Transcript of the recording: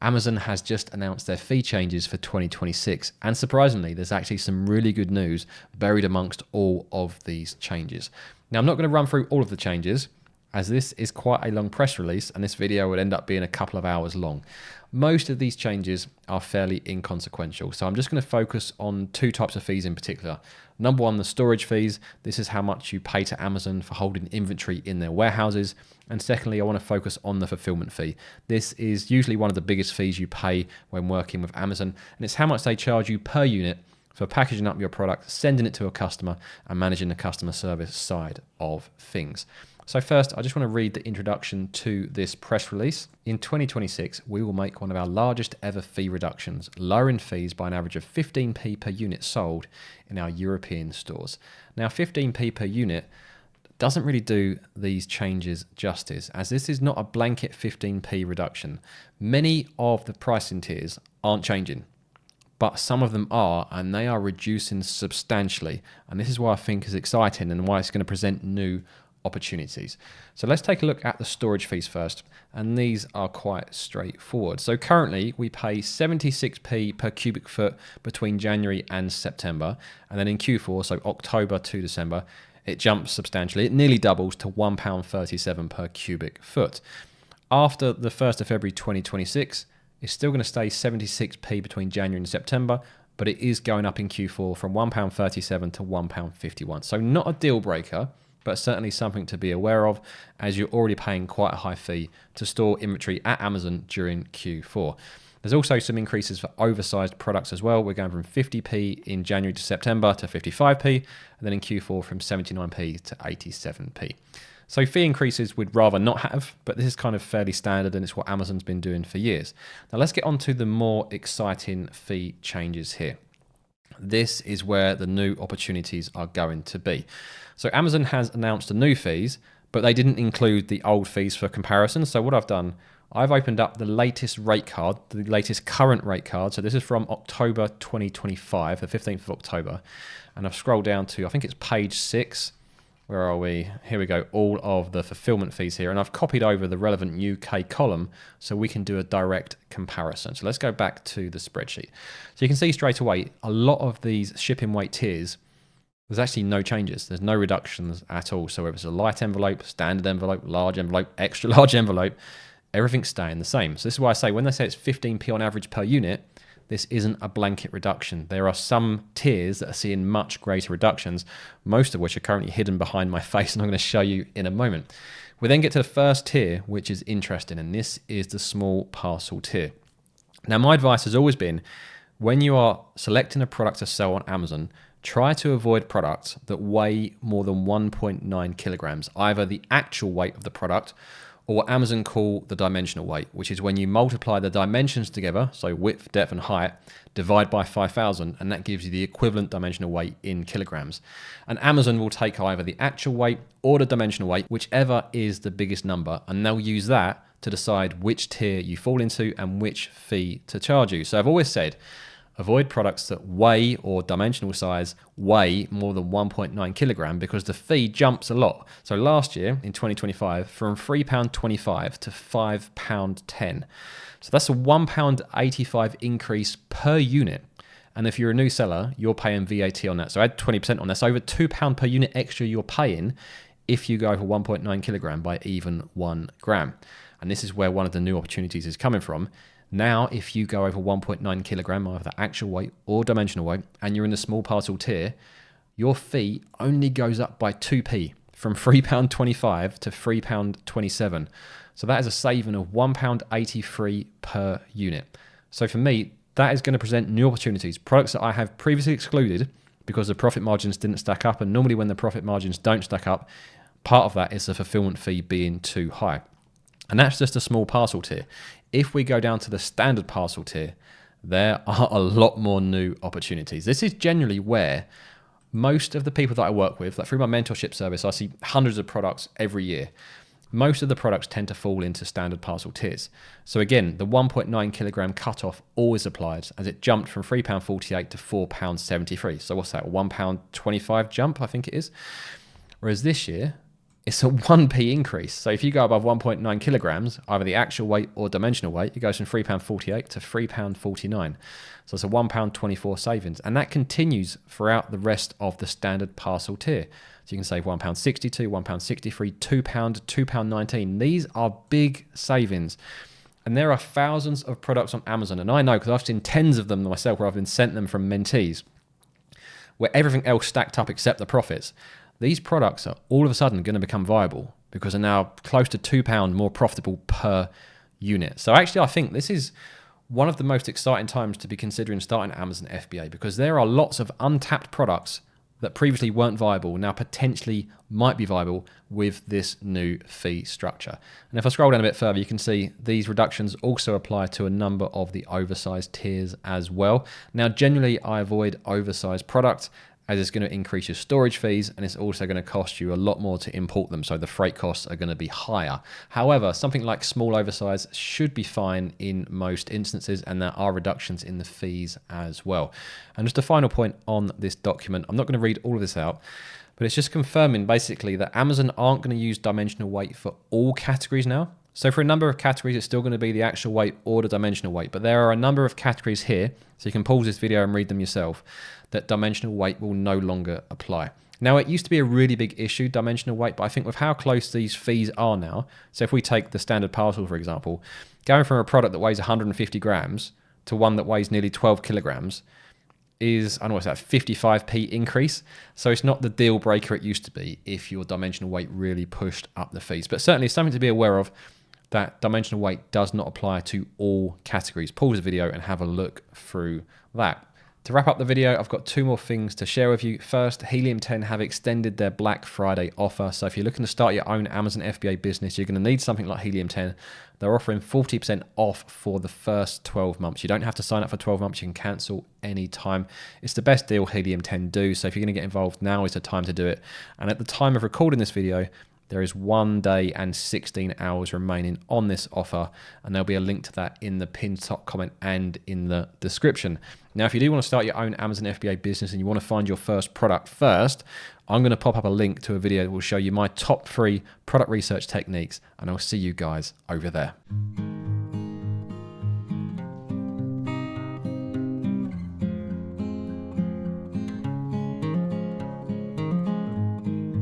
Amazon has just announced their fee changes for 2026. And surprisingly, there's actually some really good news buried amongst all of these changes. Now, I'm not going to run through all of the changes, as this is quite a long press release and this video would end up being a couple of hours long. Most of these changes are fairly inconsequential, so I'm just going to focus on two types of fees in particular. Number one, the storage fees. This is how much you pay to Amazon for holding inventory in their warehouses. And secondly, I want to focus on the fulfillment fee. This is usually one of the biggest fees you pay when working with Amazon, and it's how much they charge you per unit for packaging up your product, sending it to a customer, and managing the customer service side of things. So first, I just want to read the introduction to this press release. In 2026, we will make one of our largest ever fee reductions, lowering fees by an average of 15p per unit sold in our European stores. Now, 15p per unit doesn't really do these changes justice, as this is not a blanket 15p reduction. Many of the pricing tiers aren't changing, but some of them are, and they are reducing substantially. And this is why I think is exciting and why it's going to present new opportunities. So let's take a look at the storage fees first, and these are quite straightforward. So currently we pay 76p per cubic foot between January and September, and then in Q4, so October to December, it jumps substantially. It nearly doubles to £1.37 per cubic foot. After the 1st of February 2026, it's still going to stay 76p between January and September, but it is going up in Q4 from £1.37 to £1.51. So not a deal breaker, but certainly something to be aware of, as you're already paying quite a high fee to store inventory at Amazon during Q4. There's also some increases for oversized products as well. We're going from 50p in January to September to 55p, and then in Q4 from 79p to 87p. So fee increases we'd rather not have, but this is kind of fairly standard and it's what Amazon's been doing for years. Now let's get on to the more exciting fee changes here. This is where the new opportunities are going to be. So Amazon has announced the new fees, but they didn't include the old fees for comparison. So what I've done, I've opened up the latest rate card, the latest current rate card. So this is from October 2025, the 15th of October. And I've scrolled down to, I think it's page 6. Where are we? Here we go, all of the fulfillment fees here. And I've copied over the relevant UK column so we can do a direct comparison. So let's go back to the spreadsheet. So you can see straight away, a lot of these shipping weight tiers, there's actually no changes. There's no reductions at all. So whether it's a light envelope, standard envelope, large envelope, extra large envelope, everything's staying the same. So this is why I say when they say it's 15p on average per unit, this isn't a blanket reduction. There are some tiers that are seeing much greater reductions, most of which are currently hidden behind my face, and I'm going to show you in a moment. We then get to the first tier, which is interesting, and this is the small parcel tier. Now, my advice has always been, when you are selecting a product to sell on Amazon, try to avoid products that weigh more than 1.9 kilograms, either the actual weight of the product or what Amazon call the dimensional weight, which is when you multiply the dimensions together, so width, depth, and height, divide by 5,000, and that gives you the equivalent dimensional weight in kilograms. And Amazon will take either the actual weight or the dimensional weight, whichever is the biggest number, and they'll use that to decide which tier you fall into and which fee to charge you. So I've always said, avoid products that weigh or dimensional size weigh more than 1.9 kilogram because the fee jumps a lot. So last year in 2025, from £3.25 to £5.10. So that's a £1.85 increase per unit. And if you're a new seller, you're paying VAT on that. So add 20% on that. So over £2 per unit extra you're paying if you go for 1.9 kilogram by even 1 gram. And this is where one of the new opportunities is coming from. Now, if you go over 1.9 kilogram, either the actual weight or dimensional weight, and you're in the small parcel tier, your fee only goes up by 2p from £3.25 to £3.27. So that is a saving of £1.83 per unit. So for me, that is going to present new opportunities, products that I have previously excluded because the profit margins didn't stack up. And normally when the profit margins don't stack up, part of that is the fulfillment fee being too high. And that's just a small parcel tier. If we go down to the standard parcel tier, there are a lot more new opportunities. This is generally where most of the people that I work with, like through my mentorship service, I see hundreds of products every year. Most of the products tend to fall into standard parcel tiers. So again, the 1.9 kilogram cutoff always applies as it jumped from £3.48 to £4.73. So what's that, £1.25 jump, I think it is. Whereas this year, it's a 1p increase. So if you go above 1.9 kilograms, either the actual weight or dimensional weight, it goes from £3.48 to £3.49. So it's a £1.24 savings. And that continues throughout the rest of the standard parcel tier. So you can save £1.62, £1.63, £2, £2.19. These are big savings. And there are thousands of products on Amazon. And I know because I've seen tens of them myself where I've been sent them from mentees, where everything else stacked up except the profits. These products are all of a sudden going to become viable because they're now close to £2 more profitable per unit. So actually, I think this is one of the most exciting times to be considering starting Amazon FBA, because there are lots of untapped products that previously weren't viable, now potentially might be viable with this new fee structure. And if I scroll down a bit further, you can see these reductions also apply to a number of the oversized tiers as well. Now, generally, I avoid oversized products, as it's going to increase your storage fees, and it's also going to cost you a lot more to import them, so the freight costs are going to be higher. However, something like small oversize should be fine in most instances, and there are reductions in the fees as well. And just a final point on this document, I'm not going to read all of this out, but it's just confirming basically that Amazon aren't going to use dimensional weight for all categories now. So for a number of categories, it's still going to be the actual weight or the dimensional weight, but there are a number of categories here, so you can pause this video and read them yourself, that dimensional weight will no longer apply. Now, it used to be a really big issue, dimensional weight, but I think with how close these fees are now, so if we take the standard parcel, for example, going from a product that weighs 150 grams to one that weighs nearly 12 kilograms is, I don't know what's that, 55p increase. So it's not the deal breaker it used to be if your dimensional weight really pushed up the fees. But certainly something to be aware of, that dimensional weight does not apply to all categories. Pause the video and have a look through that. To wrap up the video, I've got two more things to share with you. First, Helium 10 have extended their Black Friday offer. So if you're looking to start your own Amazon FBA business, you're going to need something like Helium 10. They're offering 40% off for the first 12 months. You don't have to sign up for 12 months. You can cancel any time. It's the best deal Helium 10 do. So if you're going to get involved, now is the time to do it. And at the time of recording this video, there is 1 day and 16 hours remaining on this offer, and there'll be a link to that in the pinned top comment and in the description. Now, if you do want to start your own Amazon FBA business and you want to find your first product first, I'm going to pop up a link to a video that will show you my top 3 product research techniques, and I'll see you guys over there.